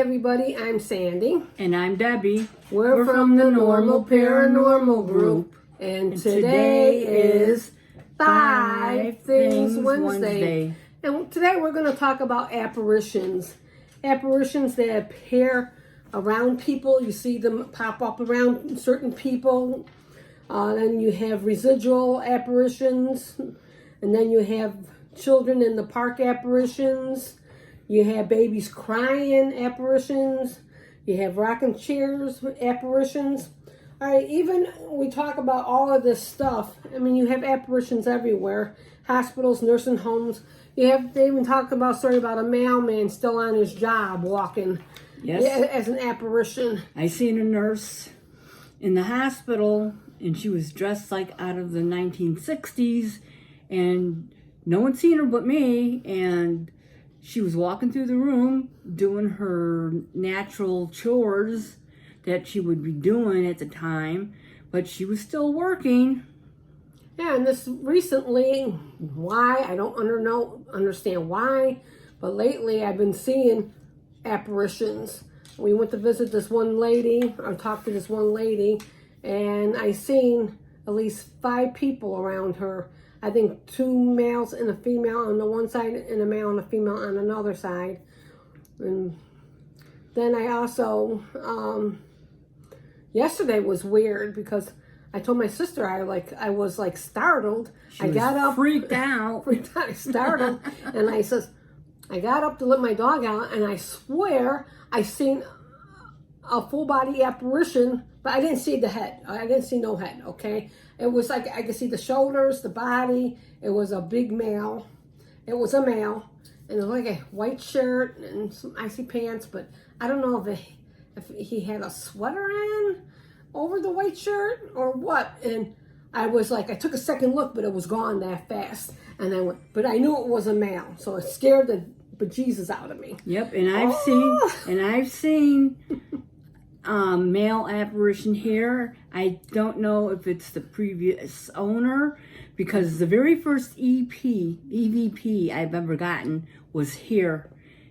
everybody, I'm Sandy. And I'm Debbie. We're from the Normal Paranormal Group. And today is 5 Things Wednesday. And today we're going to talk about apparitions. Apparitions that appear around people. You see them pop up around certain people. Then you have residual apparitions. And then you have children in the park apparitions. You have babies crying apparitions. You have rocking chairs apparitions. All right, even we talk about all of this stuff. I mean, you have apparitions everywhere. Hospitals, nursing homes. They even talk about a story about a mailman still on his job walking as an apparition. I seen a nurse in the hospital, and she was dressed like out of the 1960s, and no one seen her but me, and she was walking through the room doing her natural chores that she would be doing at the time, but she was still working. Yeah, and this recently, why? I don't understand why, but lately I've been seeing apparitions. We went to visit this one lady, or talked to this one lady, and I seen at least 5 people around her. I think 2 males and a female on the one side and a male and a female on another side. And then I also, yesterday was weird because I told my sister I was startled. I got up. Freaked out. I startled. And I got up to let my dog out, and I swear I seen a full body apparition, but I didn't see the head. I didn't see no head, okay? It was like I could see the shoulders, the body. It was a big male. It was a male. And it was like a white shirt and some icy pants, but I don't know if he had a sweater on over the white shirt or what. And I was like, I took a second look, but it was gone that fast. And I went, but I knew it was a male, so it scared the bejesus out of me. Yep, and I've seen male apparition here. I don't know if it's the previous owner, because the very first EVP I've ever gotten was here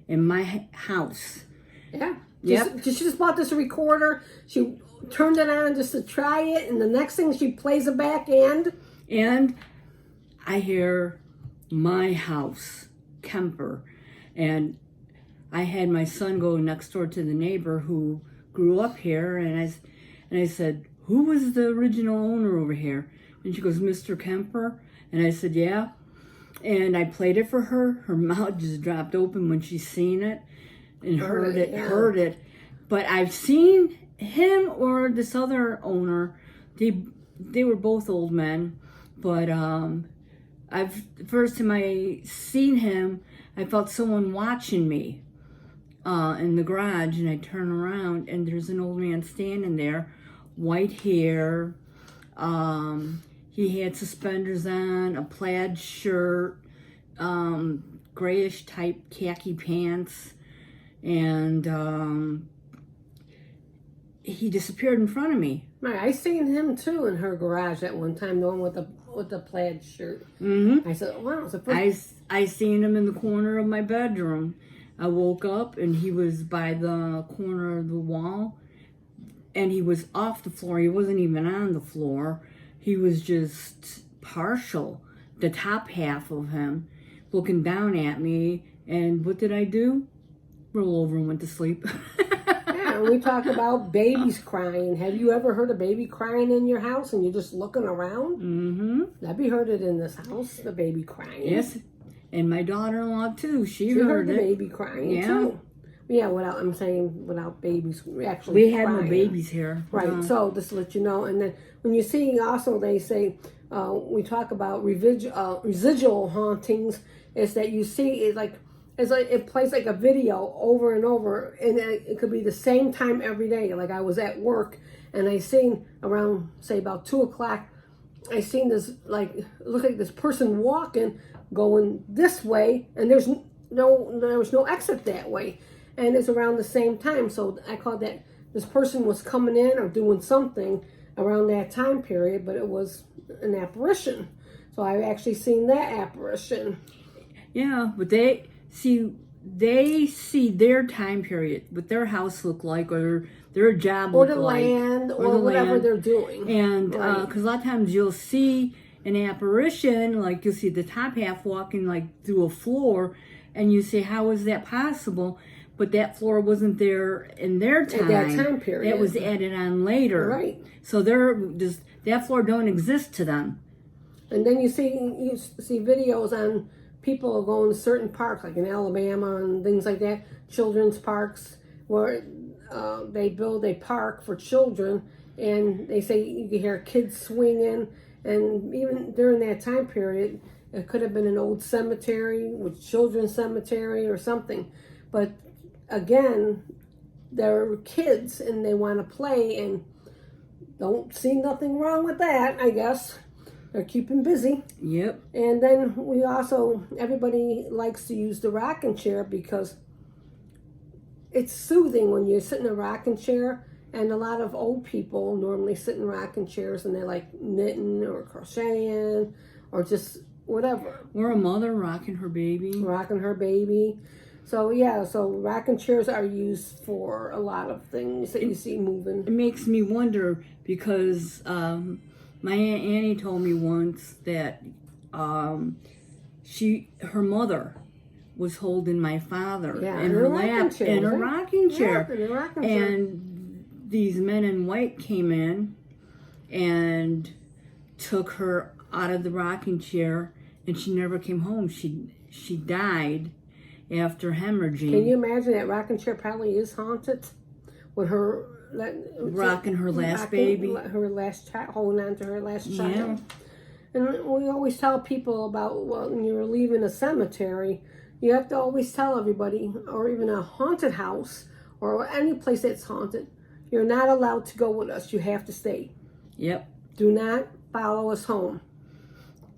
in my house. Yeah. Yep. She just bought this recorder. She turned it on just to try it, and the next thing she plays it back, and I hear my house, Kemper. And I had my son go next door to the neighbor who grew up here, and I said, who was the original owner over here? And she goes, Mr. Kemper. And I said, yeah. And I played it for her. Her mouth just dropped open when she seen it and heard it. But I've seen him or this other owner. They were both old men. But the first time I seen him, I felt someone watching me in the garage, and I turn around, and there's an old man standing there, white hair. He had suspenders on, a plaid shirt, grayish type khaki pants, and he disappeared in front of me. Right, I seen him too in her garage at one time, the one with the plaid shirt. Mm-hmm. I said, wow, it's the first. I seen him in the corner of my bedroom. I woke up, and he was by the corner of the wall, and he was off the floor. He wasn't even on the floor. He was just partial, the top half of him, looking down at me. And what did I do? Roll over and went to sleep. Yeah, we talk about babies crying. Have you ever heard a baby crying in your house and you're just looking around? Mm-hmm. Debbie heard it in this house, the baby crying. Yes, and my daughter-in-law too. She heard it. The baby crying too. Yeah, without babies actually we had crying. no babies here. Right, no. So just to let you know. And then when you see also, they say, we talk about residual hauntings, is that you see it's like it plays like a video over and over, and it could be the same time every day. Like I was at work, and I seen around, say about 2 o'clock, I seen this, look like this person walking, going this way, and there was no exit that way. And it's around the same time. So I call that this person was coming in or doing something around that time period, but it was an apparition. So I've actually seen that apparition. Yeah, but they see they see their time period, what their house looked like, or their job or looked the like, land, or whatever they're doing. And Right. because a lot of times you'll see an apparition, like you'll see the top half walking like through a floor, and you say, how is that possible? But that floor wasn't there in their time. At that time period. That was added on later. Right. So that floor don't exist to them. And then you see videos on people going to certain parks, like in Alabama and things like that, children's parks, where they build a park for children, and they say you can hear kids swinging, and even during that time period, it could have been an old cemetery, with children's cemetery or something. But again, they're kids and they want to play, and don't see nothing wrong with that, I guess. They're keeping busy. Yep. And then everybody likes to use the rocking chair because it's soothing when you sit in a rocking chair. And a lot of old people normally sit in rocking chairs, and they like knitting or crocheting or just whatever. Or a mother rocking her baby. So yeah, so rocking chairs are used for a lot of things that you see moving. It makes me wonder because my Aunt Annie told me once that her mother was holding my father in her lap in a rocking chair. And these men in white came in and took her out of the rocking chair, and she never came home. She died after hemorrhaging. Can you imagine that rocking chair probably is haunted with her rocking her last baby, her last child, holding on to her last child. Yeah. And we always tell people about, when you're leaving a cemetery, you have to always tell everybody, or even a haunted house or any place that's haunted, you're not allowed to go with us. You have to stay. Yep. Do not follow us home.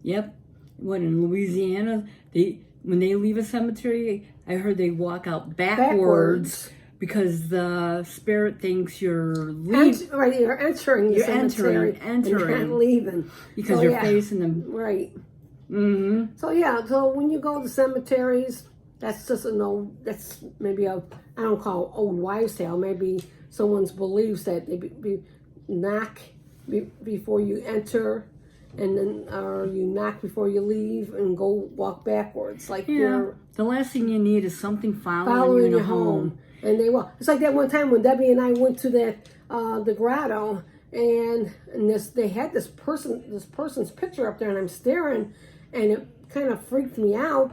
Yep. When in Louisiana, when they leave a cemetery, I heard they walk out backwards. Because the spirit thinks you're leaving. Right, you're entering the cemetery. Entering. And not leaving. Because you're facing them. Right. Mm-hmm. So when you go to cemeteries, that's just that's maybe I don't call it old wives' tale. Maybe someone's beliefs that they knock before you enter, and then or you knock before you leave, and go walk backwards. Like the last thing you need is something following you home. And they will. It's like that one time when Debbie and I went to that the grotto, and they had this person's picture up there, and I'm staring, and it kind of freaked me out.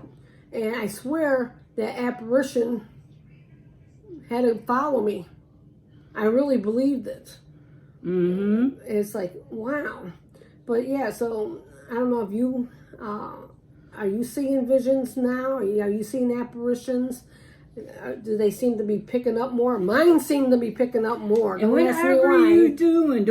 And I swear that apparition had to follow me. I really believed it. Mm-hmm. It's like, wow. But yeah, so I don't know if you are you seeing visions now? Are you seeing apparitions? Do they seem to be picking up more? Mine seem to be picking up more. And whatever you do,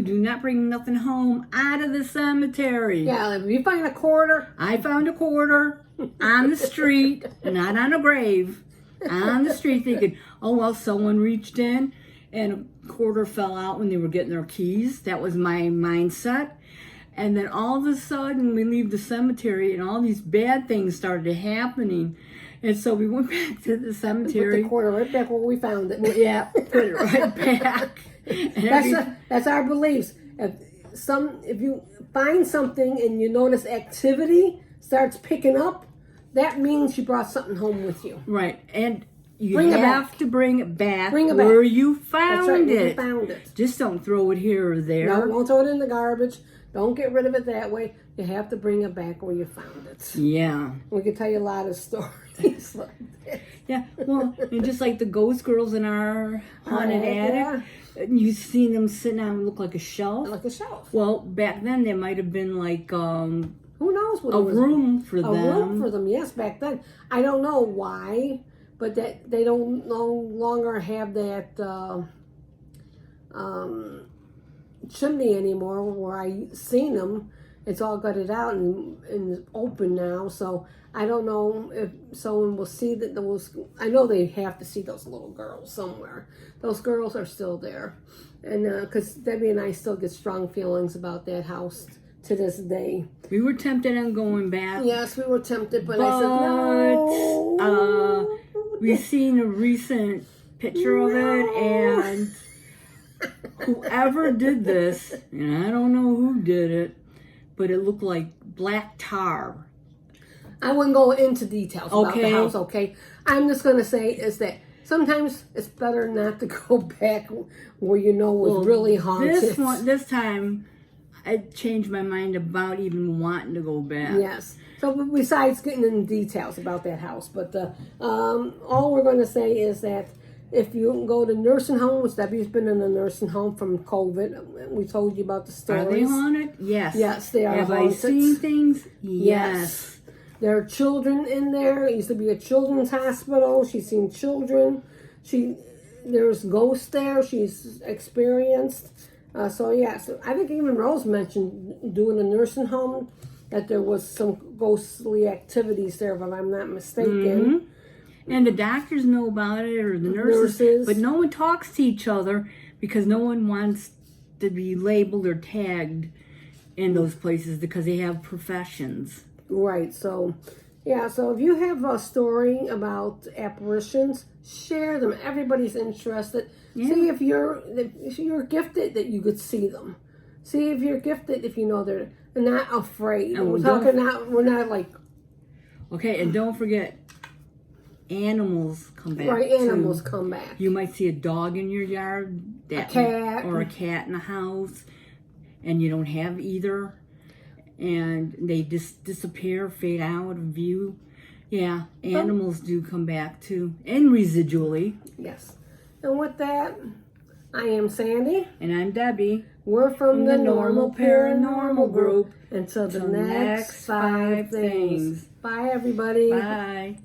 do not bring nothing home out of the cemetery. Yeah, if you find a quarter. I found a quarter on the street, not on a grave, on the street, thinking, oh, well, someone reached in and a quarter fell out when they were getting their keys. That was my mindset. And then all of a sudden, we leave the cemetery and all these bad things started happening. And so we went back to the cemetery. Put the quarter right back where we found it. Well, yeah, put it right back. That's our beliefs. If you find something and you notice activity starts picking up, that means you brought something home with you. Right, and you have to bring it back where you found That's right, it. where you found it. Just don't throw it here or there. No, don't throw it in the garbage. Don't get rid of it that way. You have to bring it back where you found it. Yeah. We could tell you a lot of stories like that. Yeah, well, and just like the ghost girls in our haunted attic, you've seen them sitting on what look like a shelf. Like a shelf. Well, back then there might have been like who knows what a room for them. A room for them, yes, back then. I don't know why, but that they don't no longer have that chimney anymore where I seen them. It's all gutted out and open now, so I don't know if someone will see that those. I know they have to see those little girls somewhere. Those girls are still there, and because Debbie and I still get strong feelings about that house to this day. We were tempted on going back. Yes, we were tempted, but I said no. We seen a recent picture of it, and whoever did this, and I don't know who did it, but it looked like black tar. I wouldn't go into details about the house, okay? I'm just going to say is that sometimes it's better not to go back where you know was really haunted. This time, I changed my mind about even wanting to go back. Yes. So besides getting into details about that house, but all we're going to say is that if you go to nursing homes, Debbie's been in a nursing home from COVID. We told you about the stories. Are they haunted? Yes. Yes, they are haunted. Have I seen things? Yes. There are children in there. It used to be a children's hospital. She's seen children. There's ghosts there. She's experienced. So I think even Rose mentioned doing a nursing home that there was some ghostly activities there, if I'm not mistaken. Mm-hmm. And the doctors know about it, or the nurses, but no one talks to each other because no one wants to be labeled or tagged in those places because they have professions. Right. So, so if you have a story about apparitions, share them. Everybody's interested. Yeah. See if you're gifted that you could see them. See if you're gifted if you know they're not afraid. And we're not like. Okay, and don't forget, animals come back. Right, animals come back. You might see a dog in your yard, a cat, or a cat in the house, and you don't have either. And they just disappear, fade out of view. Yeah, animals do come back too, and residually. Yes. And with that, I am Sandy. And I'm Debbie. We're from the Normal Paranormal Group. Until the next 5 things. Bye, everybody. Bye.